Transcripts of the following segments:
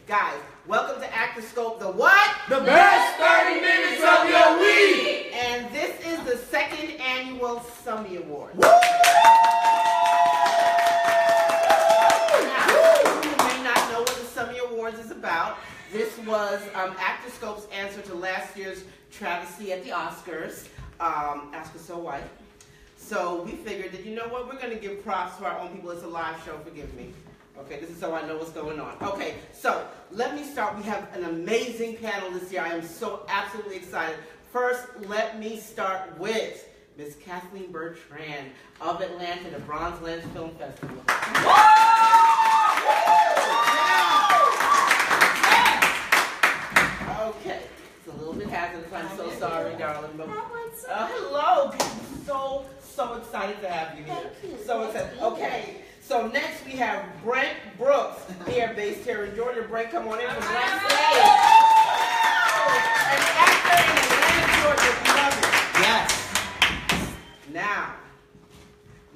Guys, welcome to ActorScope, the what? The best 30 minutes of your week! And this is the second annual Somey Awards. Woo! Now, you may not know what the Somey Awards is about. This was ActorScope's answer to last year's travesty at the Oscars. Oscar so white. So we figured that, you know what, we're going to give props to our own people. It's a live show, forgive me. Okay, this is so I know what's going on. Okay, so let me start. We have an amazing panel this year. I am so absolutely excited. First, let me start with Miss Kathleen Bertrand of Atlanta, the Bronze Lens Film Festival. Okay, it's a little bit hazardous. I'm so sorry, darling. But, hello, so excited to have you here. Thank you. So excited. Okay. So next we have Brent Brooks, based here in Georgia. Brent, come on in from Black Stage. An actor in Atlanta, Georgia. We love it. Yes. Now,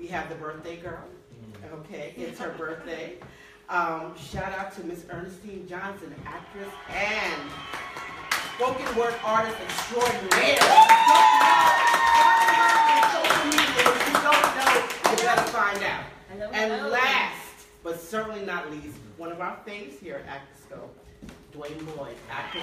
we have the birthday girl. Okay, it's her birthday. Shout out to Miss Ernestine Johnson, actress and spoken word artist extraordinaire. If you don't know, you better find out. And last, but certainly not least, one of our faves here at ActorScope, Dwayne Boyd, actor.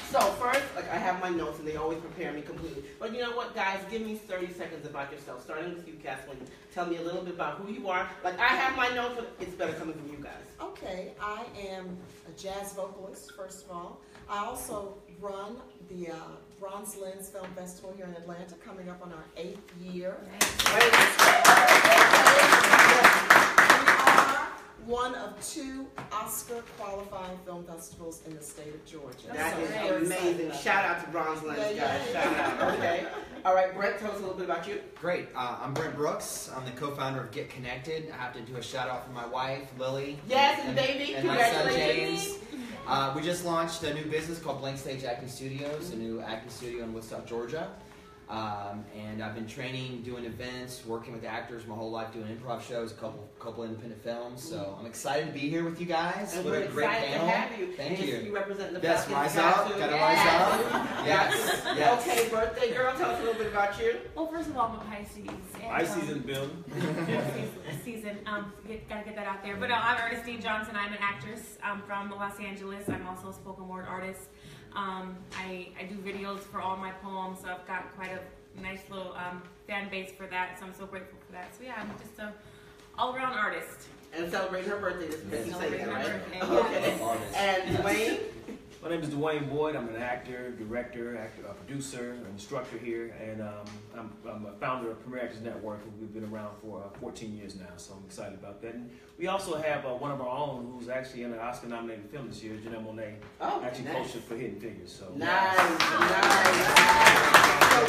So first, I have my notes and they always prepare me completely. But you know what, guys? Give me 30 seconds about yourself. Starting with you, Kathleen. Tell me a little bit about who you are. I have my notes, but it's better coming from you guys. Okay, I am a jazz vocalist, first of all. I also run the Bronze Lens Film Festival here in Atlanta, coming up on our 8th year. We are one of 2 Oscar-qualifying film festivals in the state of Georgia. That is amazing. Shout out to Bronze Lens, guys. Shout out. Okay. All right, Brent, tell us a little bit about you. Great. I'm Brent Brooks. I'm the co-founder of Get Connected. I have to do a shout out for my wife, Lily. Yes, and baby. And my son, James. We just launched a new business called Blank Stage Acting Studios, a new acting studio in Woodstock, Georgia. And I've been training, doing events, working with actors my whole life, doing improv shows, a couple independent films. So I'm excited to be here with you guys. And what we're a great excited panel. to have you. Thank you. You represent the Yes, Falcons rise up. too. Gotta rise up. Yes. Yes. Okay, birthday girl, tell us a little bit about you. Well, first of all, I'm a Pisces. And, Pisces in the building. Season. Gotta get that out there. But I'm Ernestine Johnson. I'm an actress. I'm from Los Angeles. I'm also a spoken word artist. I do videos for all my poems, so I've got quite a nice little fan base for that. So I'm so grateful for that. So yeah, I'm just a all-around artist. And celebrating her birthday this week. You say that, right? Okay. And Dwayne? My name is Dwayne Boyd. I'm an actor, director, producer, instructor here, and I'm a founder of Premier Actors Network. We've been around for 14 years now, so I'm excited about that. And we also have one of our own who's actually in an Oscar-nominated film this year, Janelle Monáe, actually posted for Hidden Figures. So nice. So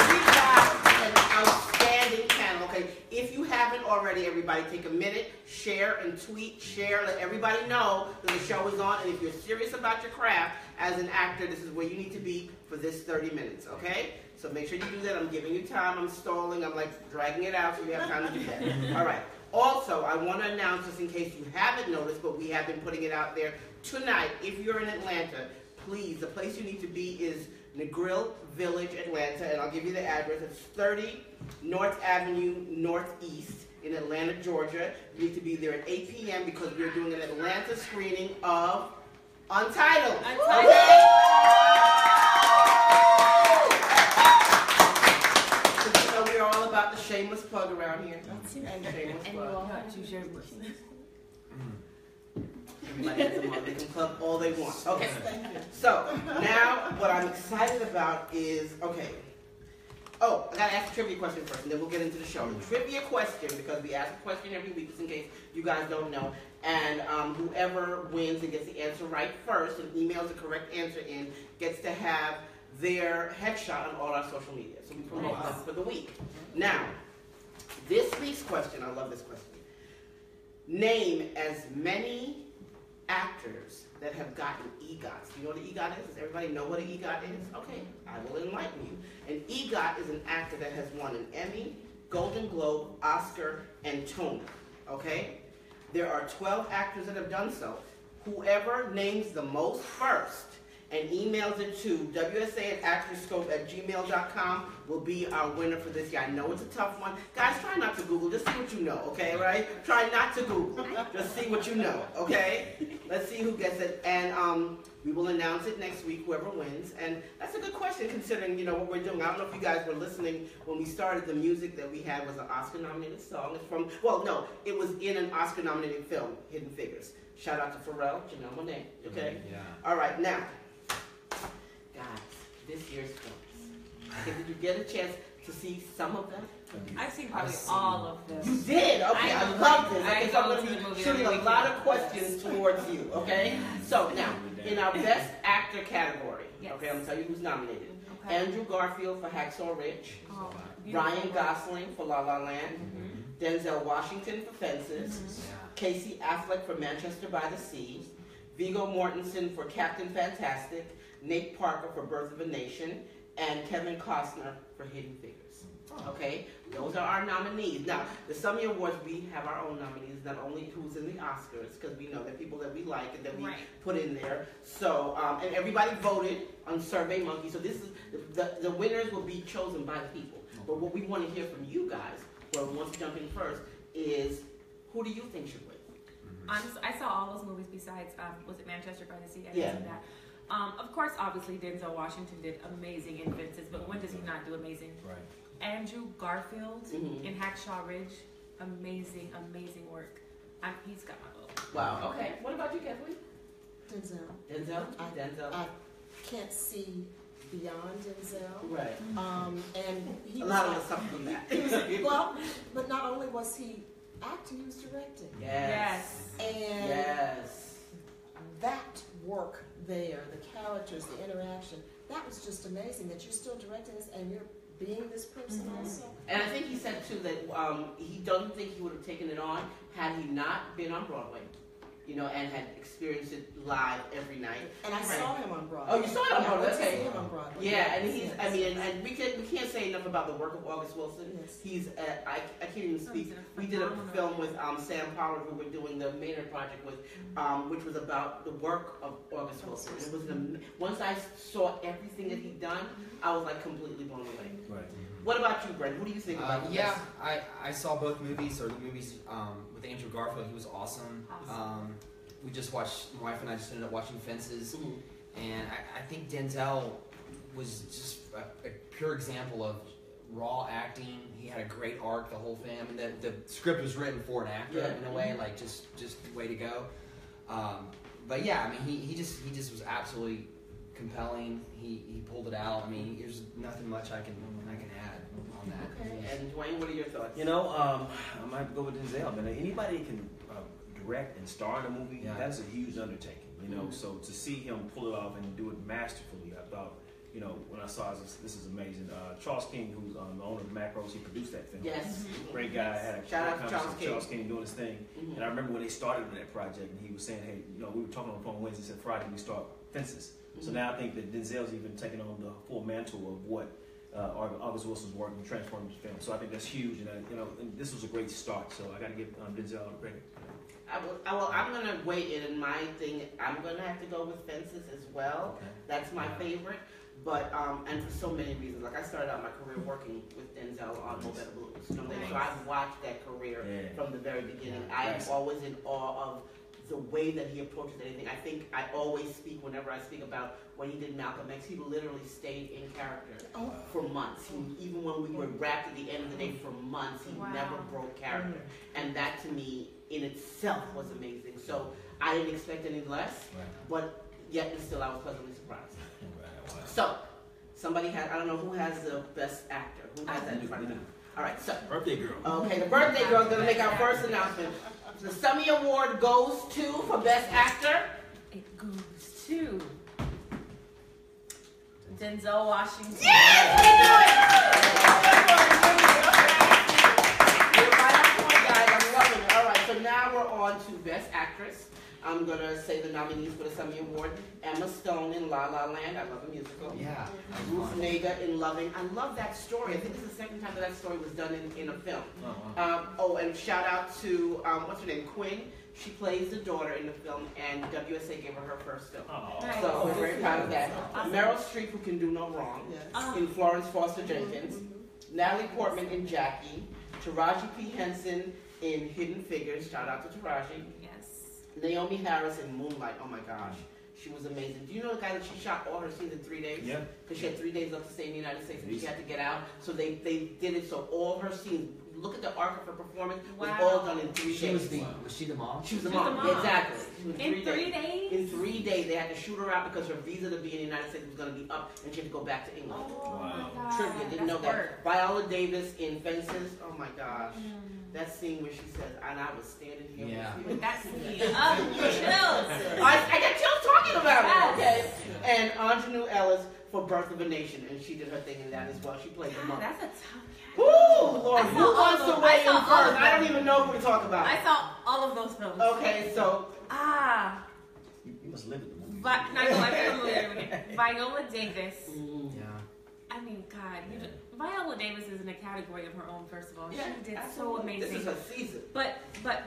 we got an outstanding panel. Okay, if you haven't already, everybody take a minute, share and tweet, let everybody know that the show is on. And if you're serious about your craft as an actor, this is where you need to be for this 30 minutes, okay? So make sure you do that. I'm giving you time. I'm stalling. I'm dragging it out so you have time to do that. All right. Also, I want to announce this in case you haven't noticed, but we have been putting it out there tonight. If you're in Atlanta, please, the place you need to be is Negril Village, Atlanta, and I'll give you the address. It's 30 North Avenue Northeast in Atlanta, Georgia. You need to be there at 8 p.m. because we're doing an Atlanta screening of Untitled. Okay? So, you know, we're all about the shameless plug around here. And shameless plug. You all have to shameless. Everybody has a mug. They can plug all they want. Okay. So, now what I'm excited about is, okay. Oh, I got to ask a trivia question first, and then we'll get into the show. The trivia question, because we ask a question every week, just in case you guys don't know. And whoever wins and gets the answer right first and emails the correct answer in gets to have their headshot on all our social media. So we promote them for the week. Now, this week's question, I love this question. Name as many actors that have gotten EGOTs. Do you know what an EGOT is? Does everybody know what an EGOT is? Okay, I will enlighten you. An EGOT is an actor that has won an Emmy, Golden Globe, Oscar, and Tony. okay? There are 12 actors that have done so. Whoever names the most first and emails it to wsa@actorscope@gmail.com will be our winner for this year. I know it's a tough one. Guys, try not to Google. Just see what you know, okay, right? Try not to Google. Just see what you know, okay? Let's see who gets it. And we will announce it next week, whoever wins. And that's a good question considering, what we're doing. I don't know if you guys were listening when we started. The music that we had was an Oscar-nominated song. It's from, it was in an Oscar-nominated film, Hidden Figures. Shout out to Pharrell, Janelle Monáe, okay? Yeah. All right, now, guys, this year's films. Okay, did you get a chance to see some of them? I've seen probably all of them. You did? Okay, I love this. Okay, so I'm going to be shooting a every lot of weekend. questions towards you, okay? So now, in our Best Actor category, Yes. okay, I'm going to tell you who's nominated. Okay. Andrew Garfield for Hacksaw Ridge, Oh, Ryan beautiful. Gosling for La La Land, Denzel Washington for Fences, Casey Affleck for Manchester by the Sea, Viggo Mortensen for Captain Fantastic, Nate Parker for Birth of a Nation, and Kevin Costner for Hidden Figures. Okay, those are our nominees. Now, the Somey Awards, we have our own nominees, not only who's in the Oscars, because we know they're people that we like and that we put in there. So, and everybody voted on SurveyMonkey. So this is the winners will be chosen by the people. But what we want to hear from you guys, whoever wants to jump in first, is who do you think should win? I saw all those movies besides, was it Manchester by the Sea? I didn't see that. Of course, obviously, Denzel Washington did amazing in Fences, but when does he not do amazing? Right. Andrew Garfield in Hacksaw Ridge, amazing, amazing work. He's got my vote. Wow, okay. What about you, Kathleen? Denzel. Denzel? Denzel. I can't see beyond Denzel. Right. And he A was lot of like- us suffer from that. he was, well, but not only was he acting, he was directing. Yes. And Yes. that work there, the characters, the interaction, that was just amazing that you're still directing this and you're being this person also. And I think he said too that he doesn't think he would have taken it on had he not been on Broadway, and had experienced it live every night. And I saw him on Broadway. Oh, you saw it on Yeah, I Broadway? went to Okay. see him on Broadway. Yeah, and he's, Yes. I mean, and we can't say enough about the work of August Wilson. Yes. He's, I can't even speak. We did a film with Sam Pollard, who we're doing the Maynard Project with, which was about the work of August Wilson. It was once I saw everything that he'd done, I was like completely blown away. Right. What about you, Brent? What do you think about this? Yeah, I saw both movies, or the movies with Andrew Garfield. He was awesome. We just watched, my wife and I just ended up watching Fences, and I think Denzel was just a pure example of raw acting. He had a great arc, the whole thing. I mean, the script was written for an actor in a way, like just way to go. But yeah, I mean, he just was absolutely compelling. He pulled it out. I mean, there's nothing much I can add on that. Okay. And Dwayne, what are your thoughts? I might go with Denzel. But anybody can direct and star in a movie, that's a huge undertaking. So to see him pull it off and do it masterfully, I thought, when I saw this is amazing. Charles King, who's the owner of Macros, he produced that film. Yes. Great guy. I had a Shout out to conversation with Charles Charles King doing his thing. And I remember when they started with that project, and he was saying, hey, we were talking on the phone Wednesday, said Friday we start Fences. So now I think that Denzel's even taking on the full mantle of what August Wilson's work and transforming the film. So I think that's huge, and and this was a great start. So I got to give Denzel credit. I'm going to weigh in, and my thing, I'm going to have to go with Fences as well. Okay. That's my favorite. But, and for so many reasons. Like, I started out my career working with Denzel on Mobile Blues. So I've watched that career from the very beginning. I am always in awe of the way that he approaches anything. I think I always speak, whenever I speak about when he did Malcolm X, he literally stayed in character for months. Even when we were wrapped at the end of the day for months, he never broke character. And that, to me, in itself was amazing. So I didn't expect any less, but yet and still I was pleasantly surprised. So, somebody had, I don't know who has the best actor. Who has that in front of them? All right, so. Birthday girl. Okay, the birthday girl is going to make our first announcement. The Somey Award goes to, for Best Actor. It goes to Denzel Washington. Yes, we do it! You're right on point, guys. I'm loving it. All right, so now we're on to Best Actress. I'm going to say the nominees for the Somey Award. Emma Stone in La La Land. I love the musical. Yeah. Ruth Negga in Loving. I love that story. I think this is the second time that story was done in a film. Oh, wow. And shout out to, what's her name, Quinn. She plays the daughter in the film, and WSA gave her first film. Oh. So we're very proud of that. Meryl Streep, who can do no wrong, in Florence Foster Jenkins. Natalie Portman in Jackie. Taraji P. Henson in Hidden Figures. Shout out to Taraji. Yes. Naomi Harris in Moonlight. Oh my gosh. She was amazing. Do you know the guy that she shot all her scenes in 3 days? Yeah. Because she had 3 days left to stay in the United States and she had to get out. So they did it so all her scenes, look at the arc of her performance, was all done in 3 days. Was she the mom? She was the mom. Exactly. In 3 days? In 3 days. They had to shoot her out because her visa to be in the United States was going to be up and she had to go back to England. Oh Wow. my God. Trivia. Didn't know that. Viola Davis in Fences. Oh my gosh. That scene where she says, and I was standing here with you. That scene. Chills. I got chills talking about it. Okay. And Anjanou Ellis for Birth of a Nation, and she did her thing in that as well. She played the mom. That's a tough cast. Woo, Lord, who wants to weigh in first? I don't even know who to talk about. I saw all of those films. Okay, so You must live in the movie. Viola Davis. Yeah. I mean, God, Viola Davis is in a category of her own. First of all, yeah, she did absolutely. so amazing. This is her season. But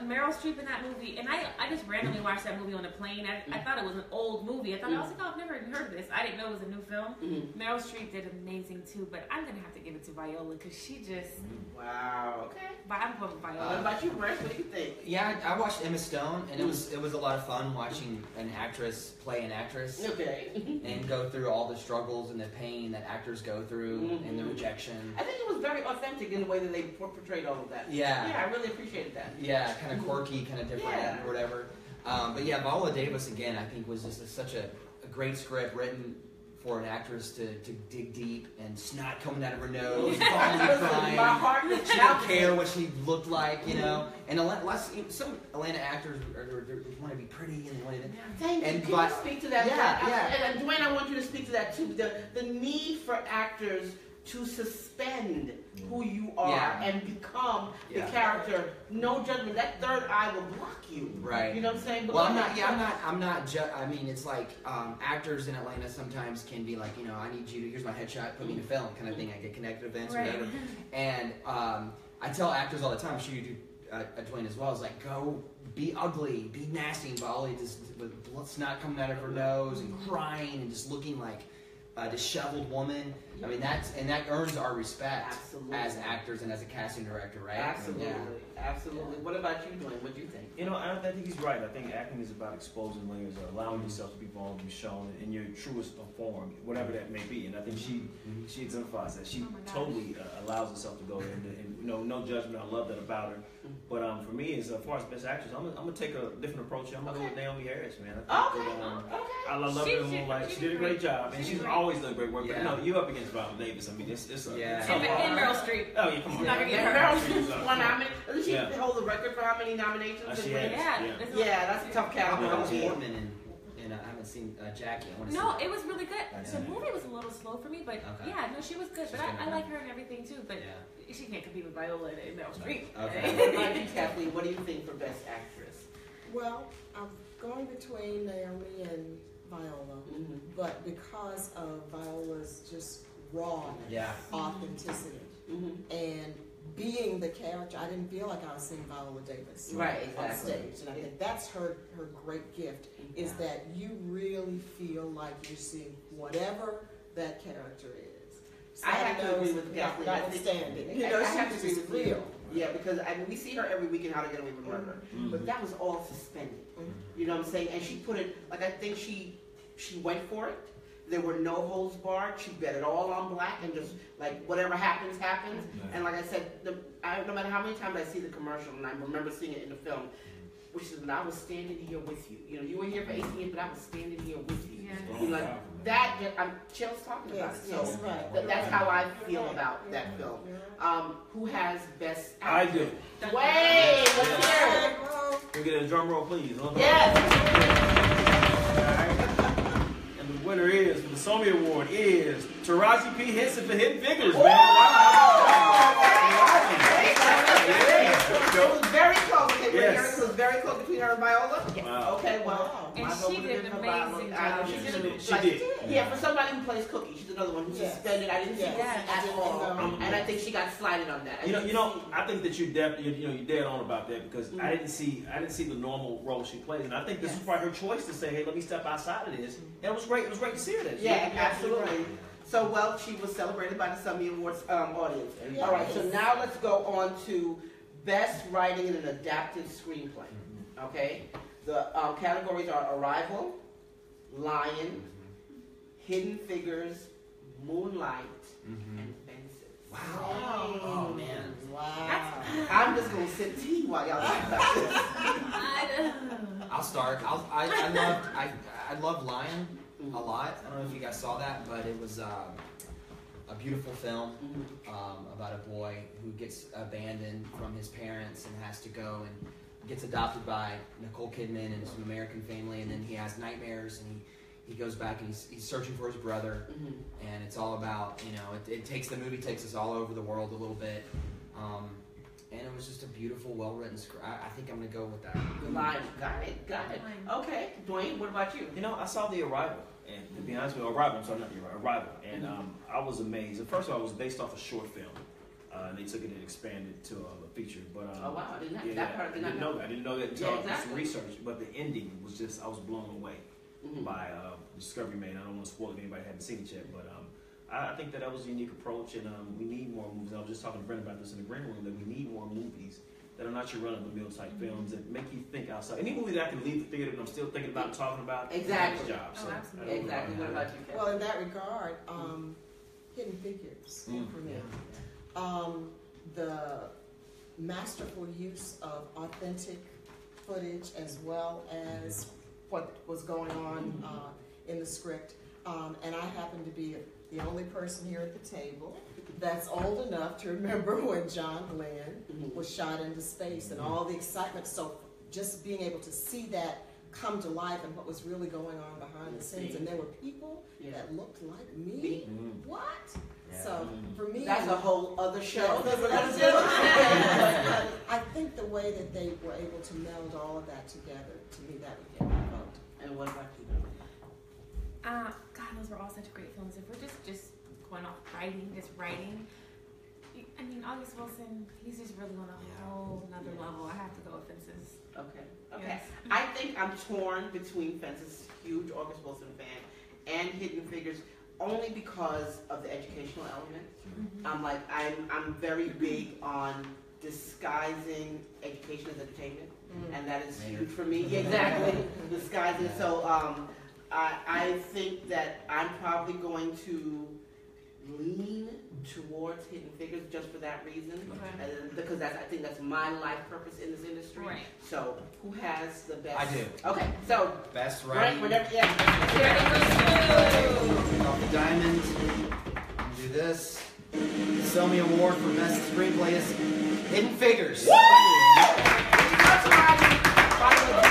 Meryl Streep in that movie, and I just randomly watched that movie on a plane. I thought it was an old movie. I thought I was like, oh, I've never even heard of this. I didn't know it was a new film. Meryl Streep did amazing too, but I'm gonna have to give it to Viola because she just. Wow. Okay. I'm going with Viola. What about you, Brett? What do you think? Yeah, I watched Emma Stone, and it was a lot of fun watching an actress play an actress. Okay. And go through all the struggles and the pain that actors go through and the rejection. I think it was very authentic in the way that they portrayed all of that. Yeah. Yeah, I really appreciated that. Yeah, kind of quirky, kind of different, or whatever. But yeah, Viola Davis again, I think was just such a great script written for an actress to dig deep and snot coming out of her nose, crying. My heart was She didn't care what she looked like, you know. And some Atlanta actors want to be pretty and they want to. Thank you. Can you speak to that? Yeah. And Dwayne, I want you to speak to that too. The need for actors to suspend who you are and become the character. No judgment. That third eye will block you. Right. You know what I'm saying? But well, I'm not. I mean, it's like actors in Atlanta sometimes can be like, you know, I need you to. Here's my headshot. Put me in a film, kind of thing. I get connected events or whatever. And I tell actors all the time. I'm sure you do, Dwayne as well. Is like, go be ugly, be nasty, and Viola just with blood snot coming out of her nose and crying and just looking like a disheveled woman. I mean, that earns our respect as actors and as a casting director, right? Absolutely, absolutely. What about you, Dwayne? What do you think? You know, I think he's right. I think acting is about exposing layers, allowing yourself to be vulnerable, be shown in your truest form, whatever that may be. And I think she exemplifies that. She totally allows herself to go there, and you know, no judgment. I love that about her. But for me, as far as best actress, I'm gonna take a different approach. I'm gonna go with Naomi Harris, man. I love her in Moonlight. She did a great job, and she's always done great work. But you know, you're up against Viola Davis. I mean, it's and Meryl Streep. Oh yeah, come on. Meryl Streep won nomination. Doesn't she hold the record for how many nominations? That's a tough caliber. Portman and I haven't seen Jackie. I want to see it was really good. The movie was a little slow for me, but she was good. But I like her and everything too. But she can't compete with Viola and Meryl Streep. Okay. What about you, Kathleen? What do you think for Best Actress? Well, I'm going between Naomi and Viola, but because of Viola's just raw authenticity and being the character, I didn't feel like I was seeing Viola Davis on stage, and I think that's her great gift is that you really feel like you're seeing whatever that character is. So I have to agree with Kathleen. Notwithstanding, I have to agree with real. Yeah, because I mean, we see her every week in How to Get Away with Murder, but that was all suspended. You know what I'm saying? And she put it like I think she went for it. There were no holds barred. She bet it all on black and just like whatever happens, happens. And like I said, no matter how many times I see the commercial, and I remember seeing it in the film, which is when I was standing here with you. You know, you were here for 18 years, but I was standing here with you. You know, like that. I'm chills talking about it. So that's how I feel about that film. Who has Best Actor? I do. Wait, let's hear it. Can we get a drum roll, please? Yes. And the winner is, for the Somey Award, is Taraji P. Henson for Hidden Figures, man. Wow. It was very close. Okay, Yes. it was very close between her and Viola? Yes. Wow. Okay, well. And my vote she would've did been an for Viola. amazing I know job. She like, did. Yeah, for somebody who plays Cookie, she's another one who's Yes. suspended. I didn't see Yes. Cookie at Yes. all. And I think she got slighted on that. I think that you're dead on about that because I didn't see the normal role she plays, and I think this was probably her choice to say, hey, let me step outside of this. And it was great. It was great to see her there. Yeah, absolutely. So, well, she was celebrated by the Somey Awards audience. Yes. All right, so now let's go on to Best Writing in an Adapted Screenplay. Okay? The categories are Arrival, Lion, Hidden Figures, Moonlight, and Fences. Wow. Oh man. Wow. I'm just going to sip tea while y'all talk about this. I'll start. I loved Lion a lot. I don't know if you guys saw that, but it was a beautiful film about a boy who gets abandoned from his parents and has to go and gets adopted by Nicole Kidman and some American family, and then he has nightmares and he goes back and he's searching for his brother, and it's all about, the movie takes us all over the world a little bit, and it was just a beautiful, well-written script. I think I'm going to go with that. The Lion. Got it. Okay, Dwayne, what about you? I saw The Arrival, and to be honest with you, Arrival, and I was amazed. First of all, it was based off a short film. They took it and expanded it to a feature. But Oh wow, I didn't know that part. I didn't know that. I didn't know that until I did some exactly. research. But the ending was just, I was blown away by the discovery made. I don't want to spoil it if anybody hadn't seen it yet, but I think that was a unique approach, and we need more movies. I was just talking to Brent about this in the green room, that we need more movies that are not your run-of-the-mill type films that make you think outside. Any movie that I can leave the theater and I'm still thinking about and talking about, Exactly. Job. So Absolutely. Exactly. What about you, Kevin? Well, in that regard, Hidden Figures for me. The masterful use of authentic footage as well as what was going on in the script. And I happen to be the only person here at the table that's old enough to remember when John Glenn was shot into space and all the excitement. So just being able to see that come to life and what was really going on behind the scenes. And there were people that looked like me. What? Yeah. So for me, That's a whole other show. I think the way that they were able to meld all of that together, to me, that would get my vote. And what about you? God, those were all such great films. If we're just going off writing, I mean, August Wilson, he's just really on a whole nother level. I have to go with Fences. Okay. Yes. I think I'm torn between Fences, huge August Wilson fan, and Hidden Figures, only because of the educational element. I'm very big on disguising education as entertainment, and that is huge for me. Exactly, disguising. So I think that I'm probably going to lean towards Hidden Figures just for that reason, because I think that's my life purpose in this industry. Right. So who has the best? I do. Okay, so Best right, writing. whenever, Take off the diamond. Do this. The Somey Award for Best Screenplay is Hidden Figures. By the way, Johnny was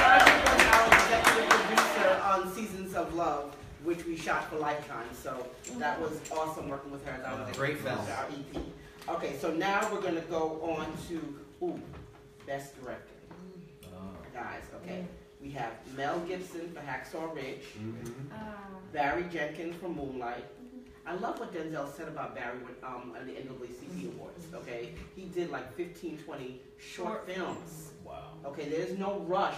our executive producer on Seasons of Love, which we shot for Lifetime. So that was awesome working with her. That was Great film. Our EP. Okay, so now we're gonna go on to Best Director. Guys, okay. We have Mel Gibson for Hacksaw Ridge, Barry Jenkins for Moonlight. I love what Denzel said about Barry at the NAACP Awards, okay? He did like 15, 20 short films. Wow. Okay, there's no rush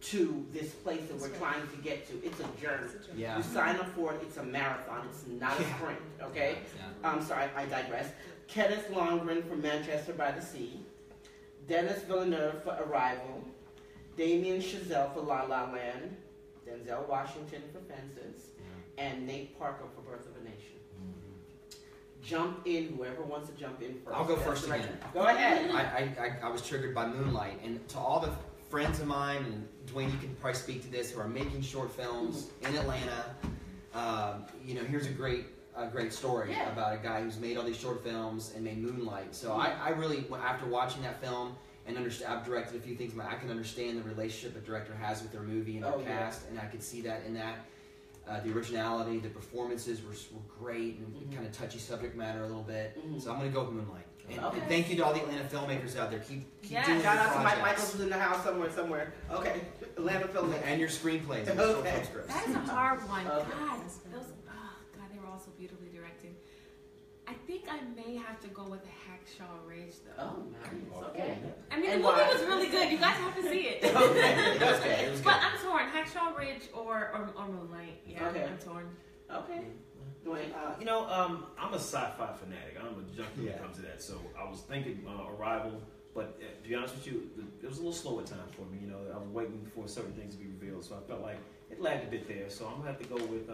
to this place that we're trying to get to. It's a journey. Yeah. You sign up for it, it's a marathon, it's not a sprint, okay? I'm sorry, I digress. Kenneth Longren for Manchester by the Sea, Denis Villeneuve for Arrival, Damien Chazelle for La La Land, Denzel Washington for Fences, and Nate Parker for Birth of a Nation. Jump in, whoever wants to jump in first. I'll go first again. Go ahead. I was triggered by Moonlight, and to all the friends of mine, and Dwayne, you can probably speak to this, who are making short films in Atlanta. Here's a great story about a guy who's made all these short films and made Moonlight. So I really, after watching that film and I've directed a few things, I can understand the relationship a director has with their movie and their cast, and I could see that in that. the originality, the performances were great, and kind of touchy subject matter a little bit. So I'm going to go with Moonlight. And thank you to all the Atlanta filmmakers out there. Keep doing your Shout out to Mike projects. Michaels who's in the house somewhere. Okay, Atlanta filmmakers. And your screenplays. And Okay. your scripts. That is a hard one. Okay. God, they were all so beautifully directed. I think I may have to go with the Hacksaw Ridge, though. Oh, nice. Okay. I mean, And the movie why? was really good. You guys have to see it. It was good. It was But good. I'm torn. Hacksaw Ridge or Moonlight. Yeah, Okay. I'm torn. Okay. Dwayne, I'm a sci-fi fanatic. I'm a junkie when it comes to that. So I was thinking Arrival, but to be honest with you, it was a little slow at times for me. I was waiting for certain things to be revealed, so I felt like it lagged a bit there. So I'm gonna have to go with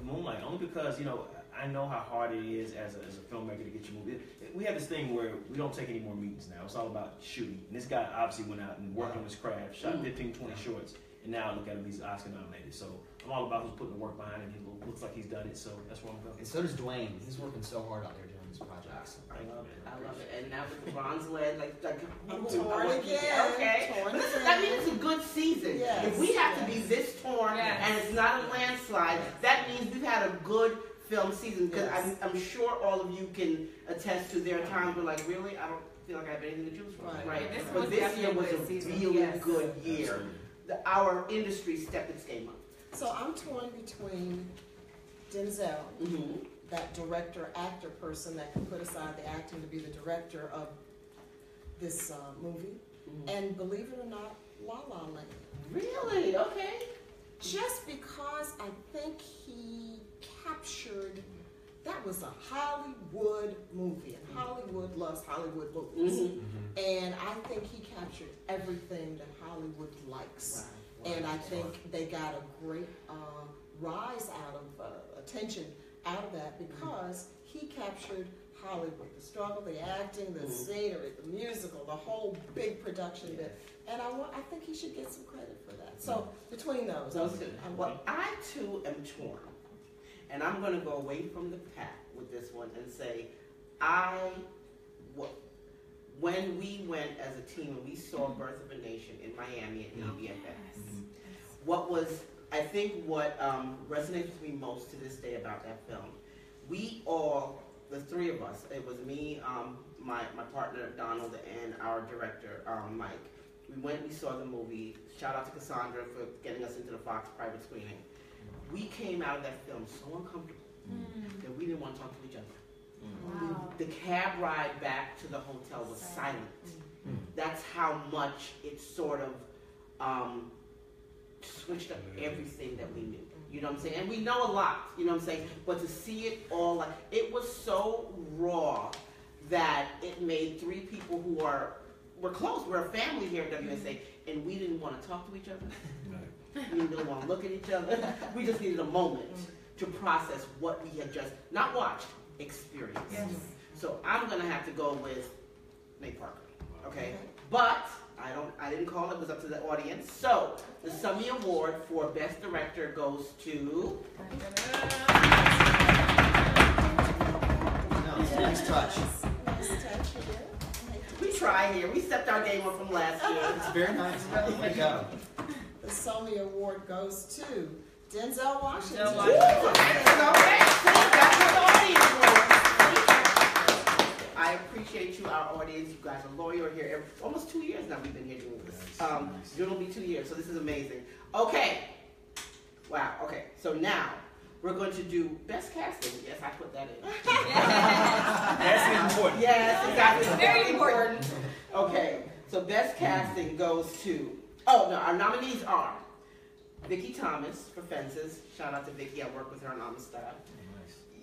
Moonlight, only because I know how hard it is as a filmmaker to get your movie. We have this thing where we don't take any more meetings now. It's all about shooting. And this guy obviously went out and worked on his craft, shot 15, 20 shorts, and now look at him, he's Oscar nominated. So I'm all about who's putting the work behind it. He looks like he's done it, so that's where I'm going. And so does Dwayne. He's working so hard out there doing this project. So. I love it. And now with the bronze lead, I'm torn again. Okay. Torn But listen, again. that means it's a good season. Yes, If we have to be this torn and it's not a landslide, that means we've had a good film season. Because I'm sure all of you can attest to there are times where really, I don't feel like I have anything to choose from. Right. This But was this year was a definitely a good season. really Yes. good year. Our industry stepped its game up. So I'm torn between Denzel, that director-actor person that can put aside the acting to be the director of this movie, and believe it or not, La La Land. Really? Okay. Just because I think he captured, that was a Hollywood movie, and Hollywood loves Hollywood movies. And I think he captured everything that Hollywood likes. Wow. And I think they got a great rise out of attention out of that because he captured Hollywood, the struggle, the acting, the scenery, the musical, the whole big production bit. And I think he should get some credit for that. So between those two. Well, I too am torn, and I'm going to go away from the pack with this one and say, when we went as a team and we saw Birth of a Nation in Miami at ABFX, what resonates with me most to this day about that film, we all, the three of us, it was me, my partner Donald, and our director Mike. We saw the movie. Shout out to Cassandra for getting us into the Fox private screening. We came out of that film so uncomfortable that we didn't want to talk to each other. Wow. The cab ride back to the hotel was silent. That's how much it sort of switched up everything that we knew. You know what I'm saying? And we know a lot, you know what I'm saying? But to see it all, it was so raw that it made three people who we're close, we're a family here at WSA, and we didn't want to talk to each other. We didn't really want to look at each other. We just needed a moment to process what we had just, not watched, experienced. Yes. So I'm going to have to go with Nate Parker, okay? But I didn't call it was up to the audience. So the Somey Award for Best Director goes to... Nice touch. Nice touch here. We try here. We stepped our game up from last year. It's very nice. Way to go. The Somey Award goes to Denzel Washington. Denzel Washington. I appreciate you, our audience. You guys are loyal. You're here almost 2 years now. We've been here doing this. June will be 2 years, so this is amazing. Okay. Wow. Okay. So now we're going to do best casting. Yes, I put that in. That's important. Yes, exactly. Very important. Okay. So best casting goes to. Oh no, our nominees are Vicki Thomas for Fences. Shout out to Vicki. I work with her on Amistad.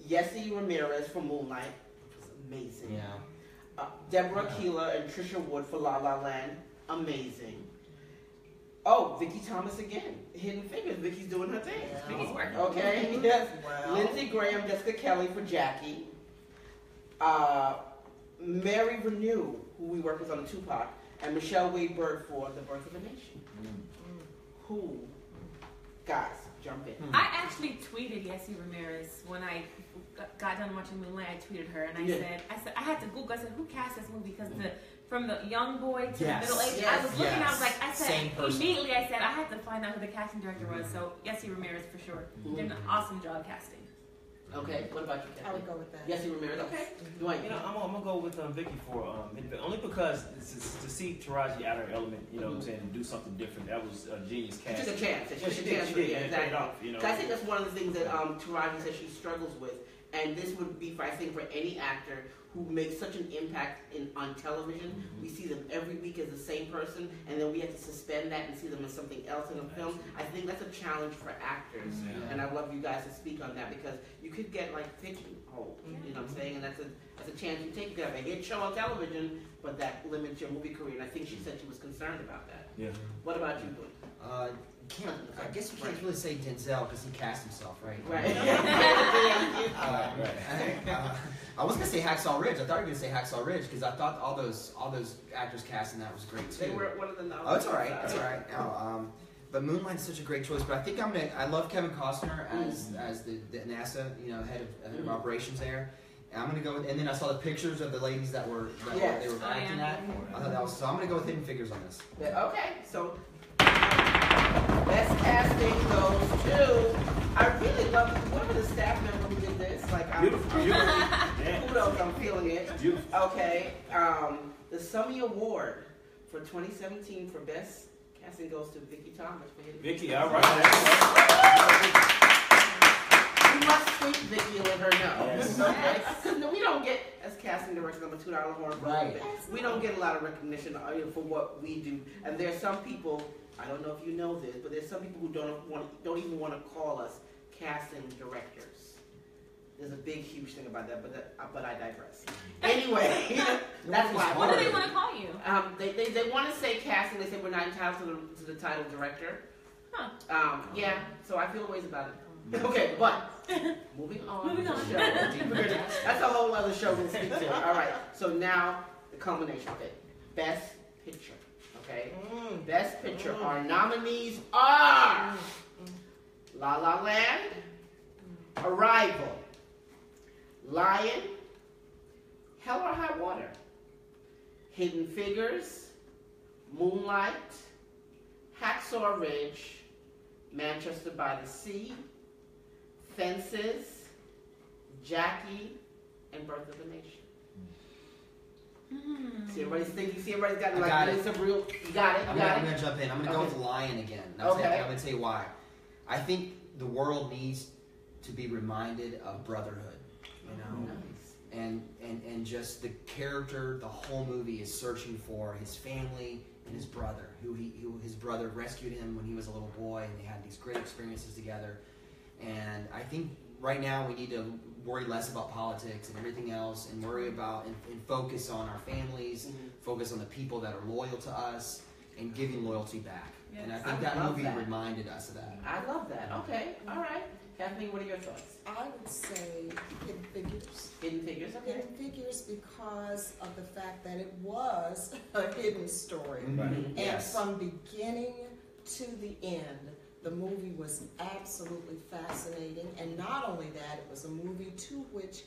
Yessie Ramirez for Moonlight, which was amazing. Yeah. Deborah Keeler and Trisha Wood for La La Land, amazing. Oh, Vicki Thomas again. Hidden Figures. Vicki's doing her thing. Yeah. Vicki's working. Okay. Yes. Wow. Lindsey Graham, Jessica Kelly for Jackie. Mary Renew, who we work with on the Tupac, and Michelle Wade Bird for The Birth of a Nation. Who, guys, jump in. I actually tweeted Yessie Ramirez when I got done watching Moonlight. I tweeted her and I said I had to Google. I said, who cast this movie? Because from the young boy to the middle age, I was looking. I was like, I said immediately. I said I had to find out who the casting director was. So Yessie Ramirez for sure. Did an awesome job casting. Okay, what about you, Kathy? I would go with that. Yessie Ramirez. Okay. Dwayne. You know, I'm gonna go with Vicky for only because to see Taraji out of her element, you know what I'm saying, and do something different. That was a genius cast. She took a chance. She did. Exactly. Off, you know. I think that's one of the things that Taraji says she struggles with, and this would be, I think, for any actor who makes such an impact on television. We see them every week as the same person, and then we have to suspend that and see them as something else in a film. I think that's a challenge for actors, and I'd love you guys to speak on that, because you could get like pigeonholed, you know what I'm saying? And that's a chance you take. You could have a hit show on television, but that limits your movie career, and I think she said she was concerned about that. Yeah. What about you, Boone? I guess you can't really say Denzel because he cast himself, right? Right. I was gonna say Hacksaw Ridge. I thought you were gonna say Hacksaw Ridge because I thought all those actors cast in that was great too. They were one of the novels. Oh, it's all right. It's all right. No, but Moonlight's such a great choice. But I think I love Kevin Costner as the NASA, head of operations there. And I'm gonna go with, and then I saw the pictures of the ladies that were they were acting at. I thought that was, so I'm gonna go with Hidden Figures on this. Okay, so best casting goes to. I really love whoever the staff member who did this. Like, Beautiful. kudos, I'm feeling it. Beautiful. Okay, the Somey Award for 2017 for best casting goes to Vicky Thomas for Hidden Figures. Vicky, all right. We must tweet Vicky and let her know. Yes. Okay? Because we don't get, as casting directors, I'm a $2 horn for Right. we don't get a lot of recognition for what we do. And there's some people, I don't know if you know this, but there's some people who don't even want to call us casting directors. There's a big, huge thing about that, but I digress. Anyway, that's why. What do they want to call you? They want to say casting. They say we're not entitled to the title director. Huh. Yeah, so I feel ways about it. Okay, but moving on. To the show. That's a whole other show we'll speak to. All right, so now the culmination of it. Best Picture. Okay? Best Picture. Our nominees are La La Land, Arrival, Lion, Hell or High Water, Hidden Figures, Moonlight, Hacksaw Ridge, Manchester by the Sea, Fences, Jackie, and Birth of a Nation. See, everybody's thinking. See, everybody's got some real. You got it. I'm gonna jump in. I'm gonna go with Lion again. I'm gonna tell you why. I think the world needs to be reminded of brotherhood. And just the character. The whole movie is searching for his family and his brother, who his brother rescued him when he was a little boy, and they had these great experiences together. And I think right now we need to worry less about politics and everything else, and worry about and focus on our families, focus on the people that are loyal to us, and giving loyalty back. Yes. And I think that movie reminded us of that. I love that. Okay, all right. Kathleen, what are your thoughts? I would say Hidden Figures. Hidden Figures, okay. Hidden Figures because of the fact that it was a hidden story. And from beginning to the end, the movie was absolutely fascinating, and not only that, it was a movie to which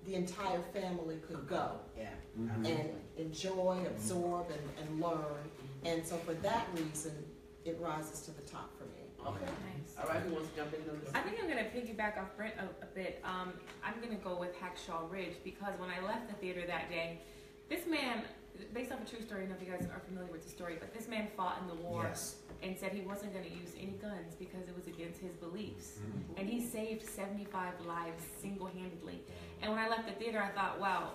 the entire family could go and enjoy, absorb, and learn. And so for that reason, it rises to the top for me. Okay. Nice. All right, who wants to jump in on this? I think I'm going to piggyback off Brent a bit. I'm going to go with Hacksaw Ridge because when I left the theater that day, this man, based off a true story, I don't know if you guys are familiar with the story, but this man fought in the war and said he wasn't going to use any guns because it was against his beliefs. And he saved 75 lives single-handedly. And when I left the theater, I thought, wow,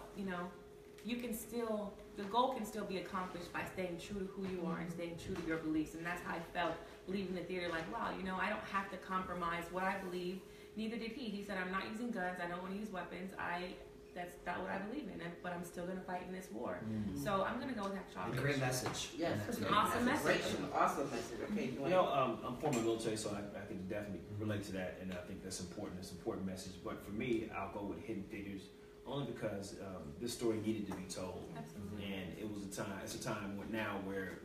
you can still, the goal can still be accomplished by staying true to who you are and staying true to your beliefs. And that's how I felt leaving the theater, like, wow, I don't have to compromise what I believe. Neither did he. He said, I'm not using guns. I don't want to use weapons. That's not what I believe in, but I'm still going to fight in this war. So I'm going to go with Hacksaw Ridge. Great message. Yes, it's an awesome message. Awesome message. Okay, I'm former military, so I can definitely relate to that, and I think that's important. It's an important message. But for me, I'll go with Hidden Figures, only because this story needed to be told. Absolutely. And it was a time. It's a time now where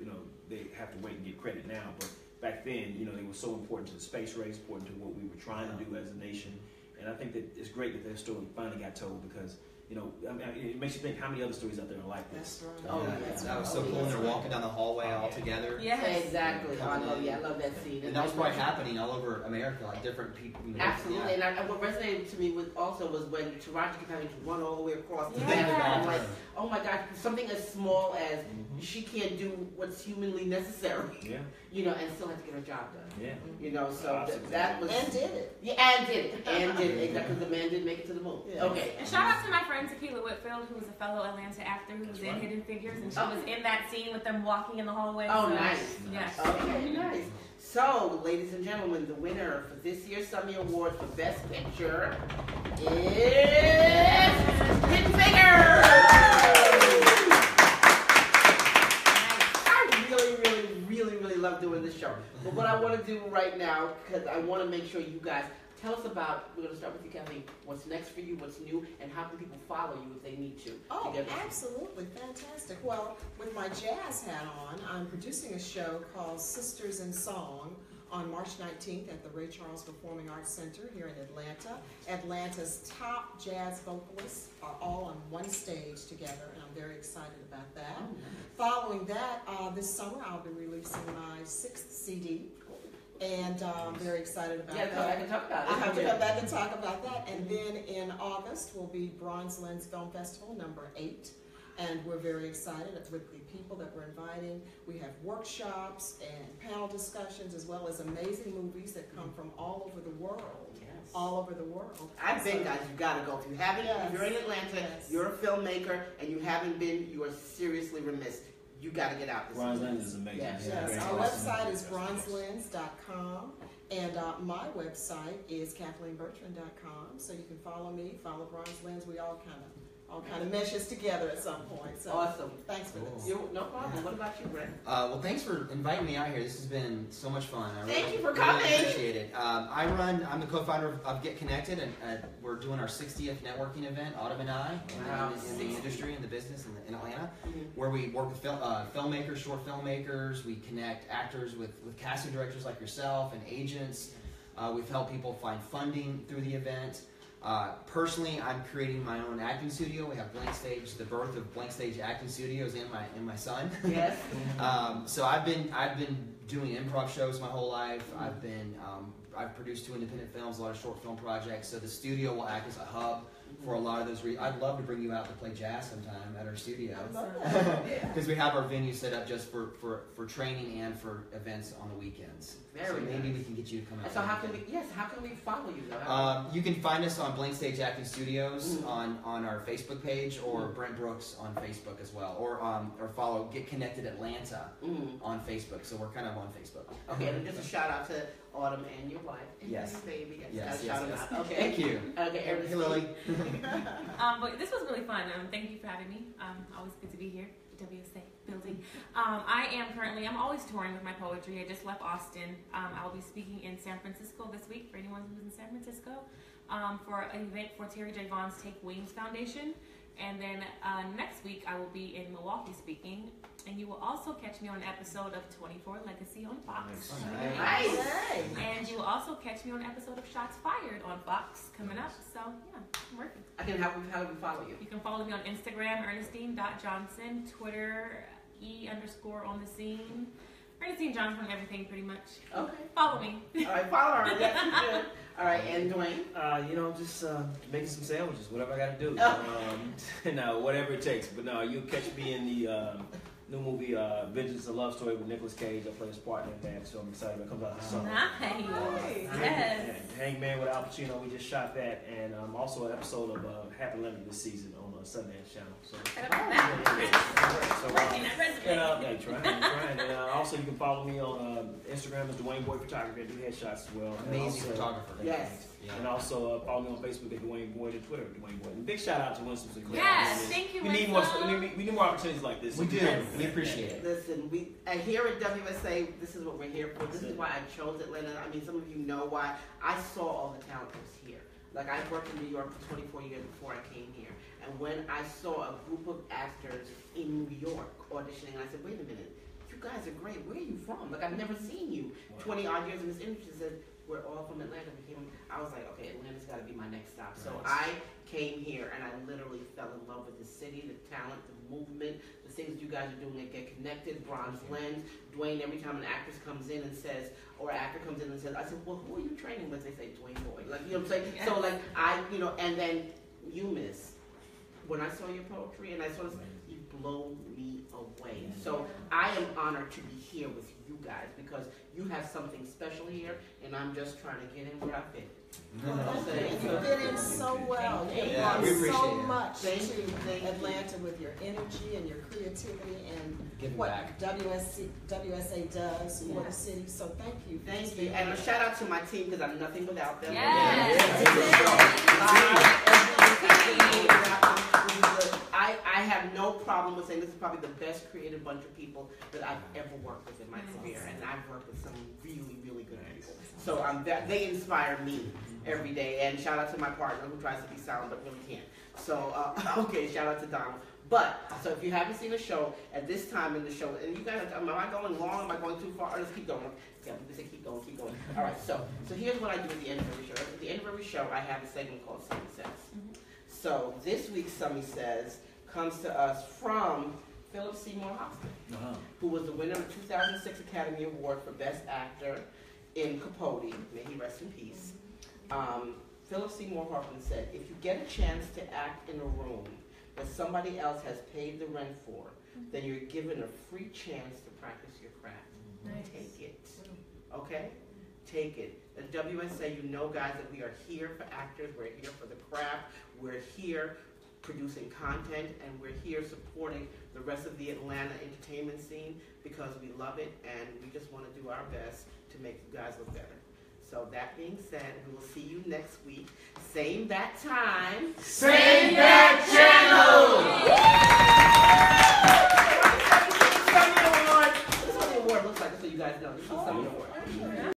they have to wait and get credit now, but back then, you know, they were so important to the space race, important to what we were trying to do as a nation. And I think that it's great that their story finally got told because, you know, I mean, it makes you think how many other stories out there are like this. That's right. Oh, yeah. That was so cool when they're walking down the hallway all together. Yes. Exactly. I love that scene. And that was probably happening all over America, like different people. You know, Absolutely. yeah. And what resonated to me was when Taraji kept having to run all the way across the Yeah. battlefield. I'm like, oh my God, something as small as she can't do what's humanly necessary. Yeah. You know, and still have to get her job done. Yeah. You know, so that was. And did it. Yeah, and did it. And did it. Exactly. Because the man didn't make it to the moon. Yeah. Okay. And shout out to my friend Tequila Whitfield, who was a fellow Atlanta actor who was in Hidden Figures, and she was in that scene with them walking in the hallway. Oh, so, nice. Yes. Okay, nice. So, ladies and gentlemen, the winner for this year's Somey Award for Best Picture is Hidden Figures! I really love doing this show. But what I want to do right now, because I want to make sure you guys tell us about, we're going to start with you, Kathleen, what's next for you, what's new, and how can people follow you if they need to? Oh, get absolutely. Fantastic. Well, with my jazz hat on, I'm producing a show called Sisters in Song on March 19th at the Ray Charles Performing Arts Center here in Atlanta. Atlanta's top jazz vocalists are all on one stage together, and I'm very excited about that. Oh, nice. Following that, this summer I'll be releasing my 6th CD. And I'm very excited about that. Yeah, I can talk about it. I have to come back and talk about that. And then in August will be Bronze Lens Film Festival #8. And we're very excited with the people that we're inviting. We have workshops and panel discussions as well as amazing movies that come from all over the world. Yes. All over the world. I've been, guys, you gotta go. If you haven't, Yes. if you're in Atlanta, Yes. you're a filmmaker, and you haven't been, you are seriously remiss. You gotta get out this Bronze season. Lens is amazing. Yes. Yes, Very our awesome. website is bronzelens.com, and my website is kathleenbertrand.com. So you can follow me, follow Bronze Lens. We all kind of meshes together at some point. So Awesome. thanks for this. No problem. What about you, Brent? Well, thanks for inviting me out here. This has been so much fun. I Thank really, you for coming. Really appreciate it. I'm the co-founder of Get Connected, and we're doing our 60th networking event, Autumn and I, Wow. in the industry, in the business in Atlanta, Mm-hmm. where we work with filmmakers, short filmmakers. We connect actors with casting directors like yourself and agents. We've helped people find funding through the event. Personally, I'm creating my own acting studio. We have Blank Stage, the birth of Blank Stage Acting Studios, and my son. Yes. So I've been doing improv shows my whole life. I've produced 2 independent films, a lot of short film projects. So the studio will act as a hub for a lot of those. I'd love to bring you out to play jazz sometime at our studio. I love that. Because we have our venue set up just for training and for events on the weekends. Very so maybe nice. we can get you to come out. So how can we follow you though? You can find us on Blank Stage Acting Studios on our Facebook page, or Brent Brooks on Facebook as well, or follow Get Connected Atlanta on Facebook. So we're kind of on Facebook. Okay, and just a shout out to Autumn and your wife. And Yes. your baby. Yes, Shout them yes. out. Okay. Thank you. Okay, Ernestine. Hey, Lily. But this was really fun. Thank you for having me. Always good to be here. WSA building. I'm always touring with my poetry. I just left Austin. I'll be speaking in San Francisco this week for anyone who's in San Francisco for an event for Terry J. Vaughn's Take Wings Foundation. And then next week I will be in Milwaukee speaking. And you will also catch me on an episode of 24 Legacy on Fox. Nice. And you will also catch me on an episode of Shots Fired on Fox coming up. So yeah, I'm working. How do we follow you? You can follow me on Instagram, Ernestine.Johnson, Twitter, _on-the-scene. Ernestine Johnson on everything pretty much. Okay. Follow me. All right, follow her. Yes, you should. All right, and Dwayne? Just making some sandwiches, whatever I got to do. Whatever it takes. But no, you'll catch me in the new movie Vengeance, a Love Story with Nicolas Cage. I play his partner in that, so I'm excited when it comes out this summer. Nice. Yes. Hangman with Al Pacino, we just shot that, and also an episode of Happy Lemon this season on Sundance Channel. So, trying. And also you can follow me on Instagram as Dwayne Boyd Photography. I do headshots as well. Amazing photographer. Yes. Yeah. And also follow me on Facebook at Dwayne Boyd and Twitter at Dwayne Boyd. And big shout out to Winston Sinclair. Yes, thank you, We need more opportunities like this. We do. Yes. We appreciate it. Listen, here at WSA, this is what we're here for. This is why I chose Atlanta. I mean, some of you know why. I saw all the talent that was here. Like, I worked in New York for 24 years before I came here. And when I saw a group of actors in New York auditioning, I said, wait a minute, you guys are great. Where are you from? Like, I've never seen you. 20 odd years in this industry. She said, we're all from Atlanta. I was like, okay, Atlanta's got to be my next stop. So I came here and I literally fell in love with the city, the talent, the movement, the things you guys are doing that get connected. Bronze Lens, Dwayne. Every time an actress comes in and says, or an actor comes in and says, I said, well, who are you training with? They say Dwayne Boyd. Like, you know what I'm saying? Yes. So like and then you, Miss, when I saw your poetry and I saw this, you blow me away. So I am honored to be here with you guys because you have something special here, and I'm just trying to get in where I fit. You fit in so well. You brought so much to Atlanta with your energy and your creativity and what WSA does for the city. So thank you. Thank you. And a shout out to my team because I'm nothing without them. I have no problem with saying this is probably the best creative bunch of people that I've ever worked with in my career, and I've worked with some really, really good people. So they inspire me every day, and shout out to my partner who tries to be silent but really can't. So, okay, shout out to Donald. But, so if you haven't seen the show, at this time in the show, and you guys, am I going long? Am I going too far? Or just keep going? Yeah, they say keep going, keep going. All right, so here's what I do at the end of every show. At the end of every show, I have a segment called Somey Says. So this week's Somey Says comes to us from Philip Seymour Hoffman, who was the winner of the 2006 Academy Award for Best Actor in Capote. May he rest in peace. Philip Seymour Hoffman said, if you get a chance to act in a room that somebody else has paid the rent for, then you're given a free chance to practice your craft. Nice. Take it. Okay? Take it. At WSA, you know, guys, that we are here for actors. We're here for the craft. We're here producing content, and we're here supporting the rest of the Atlanta entertainment scene because we love it, and we just want to do our best to make you guys look better. So that being said, we will see you next week. Same bat time. Same bat channel. Somey Award. This is what the award looks like, just so you guys know. This is Somey Award.